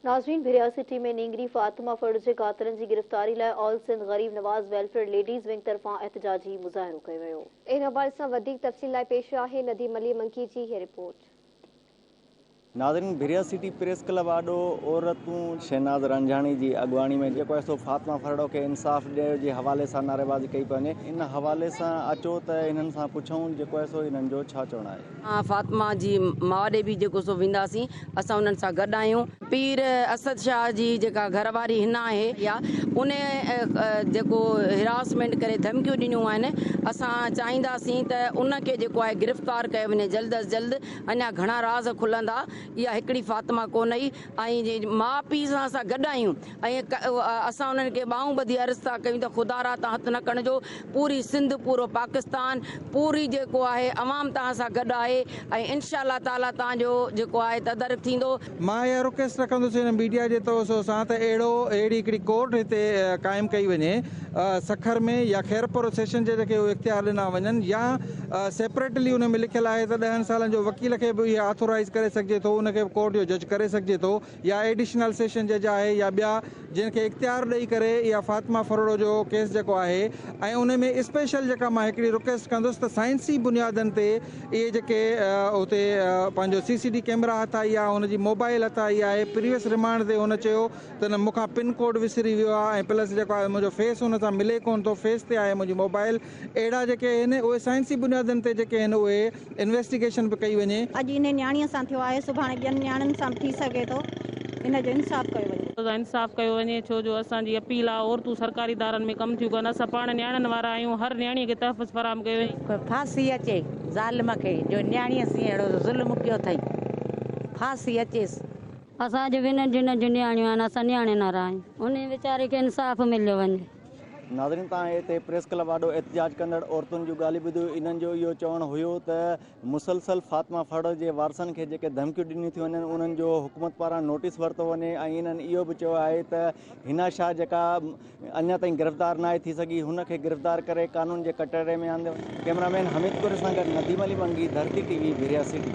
नाज़रीन, भिरिया सिटी में नींगरी फातिमा फर्द जे कातिलनि जी गिरफ़्तारी लाइ ऑल सिंध गरीब नवाज़ वेलफेयर लेडीज़ विंग तरफ़ां एहतजाजी मुज़ाहिरो कयो वियो। इन हवाले सां वधीक तफ़सील लाइ पेश आहे नदीम अली मंकी जी हीअ रिपोर्ट। नाज़रीन, भिरिया सिटी प्रेस क्लब आॾो औरतूं शहनाज रंझाणी जी अॻुवाणी में जेको आहे सो फातिमा फरड़ो खे इंसाफ़ ॾियण जे हवाले सां नारेबाज़ी कई पई वञे। इन हवाले सां अचो त इन्हनि सां पुछूं जेको आहे सो इन्हनि जो छा चवणु आहे। फातिमा जी माउ ॾे बि जेको सो वेंदासीं, असां उन्हनि सां गॾु आहियूं। पीर असद शाह जी जेका घरवारी हिन आहे या उन जेको हिरासमेंट करे धमकियूं ॾिनियूं आहिनि, असां चाहींदासीं त उनखे जेको आहे गिरफ़्तार कयो वञे जल्द अज़ जल्द। अञा घणा राज़ खुलंदा, इहा हिकिड़ी फातिमा कोन ई। ऐं माउ पीउ सां असां गॾु आहियूं ऐं असां उन्हनि खे ॿाहूं ॿधी अर्ज़ु था कयूं त ख़ुदा रा तव्हां हथु न खणिजो। पूरी सिंध, पूरो पाकिस्तान, पूरी जेको आहे अवाम तव्हां सां गॾु आहे ऐं इंशाअल्लाह ताला तव्हांजो जेको आहे तदरुक थींदो। मां इहा रिक्वेस्ट रखंदुसि हिन मीडिया जे तवसो सां त अहिड़ी हिकिड़ी कोर्ट हिते क़ाइमु कई वञे सखर में या खैरपुर सेशन जे जेके इख्तियार ॾिना वञनि, या सेपरेटली उन में लिखियलु आहे त 10 सालनि जो वकील खे बि इहा ऑथोराइज़ करे सघिजे थो, उनखे कोर्ट जो जज करे सघिजे थो, या एडिशनल सेशन जज आहे या ॿिया जिनखे इख्तियार ॾेई करे इहा फातिमा फरड़ो जो केस जेको आहे। ऐं उन में स्पेशल जेका मां हिकिड़ी रिक्वेस्ट कंदुसि त साइंसी बुनियादनि ते इहे जेके उते पंहिंजो CCD कैमरा हथ आई आहे, हुनजी मोबाइल हथ आई आहे। प्रीवियस रिमांड ते हुन चयो त न मूंखां पिन कोड विसरी वियो आहे ऐं प्लस जेको आहे मुंहिंजो फेस हुन सां मिले कोन थो, फेस ते आहे मुंहिंजी मोबाइल। अहिड़ा जेके आहिनि उहे साइंसी बुनियादनि ते जेके आहिनि उहे इन्वेस्टिगेशन बि कई वञे। अॼु इन न्याणीअ सां थियो आहे, सुभाणे ॿियनि न्याणियुनि सां थी सघे थो, इन जो इंसाफ़ कयो वञे। इंसाफ़ कयो वञे, छो जो असांजी अपील आहे औरतूं सरकारी इदारनि में कमु थियूं कनि, असां पाण न्याणियुनि वारा आहियूं। हर न्याणीअ खे तहफ़ुज़ फराहम कयो वञे। फांसी अचे ज़ालिम खे जो न्याणीअ सां अहिड़ो ज़ुल्म कयो अथई, फांसी अचेसि। असांजे विननि जिन जूं न्याणियूं आहिनि, असां न्याणे न रहिया आहियूं, उन वीचारे खे इंसाफ़ मिलियो वञे। नाज़रीन, तव्हां हिते प्रेस क्लब आॾो एहतजाज कंदड़ औरतुनि जूं ॻाल्हियूं ॿुधियूं। इन्हनि जो इहो चवणु हुयो त मुसलसल फातिमा फरड़ो जे वारसनि खे जेके धमकियूं ॾिनियूं थियूं वञनि, उन्हनि जो हुकूमत पारां नोटिस वरितो वञे। ऐं इन्हनि इहो बि चयो आहे त हिना शाह जेका अञा ताईं गिरफ़्तार न आहे थी सघी, हुनखे गिरफ़्तार करे कानून जे कटहरे में आंदो। कैमरामैन हमीद कुर सां गॾु नदीम अली मंगी, धरती TV, भिरिया सिटी।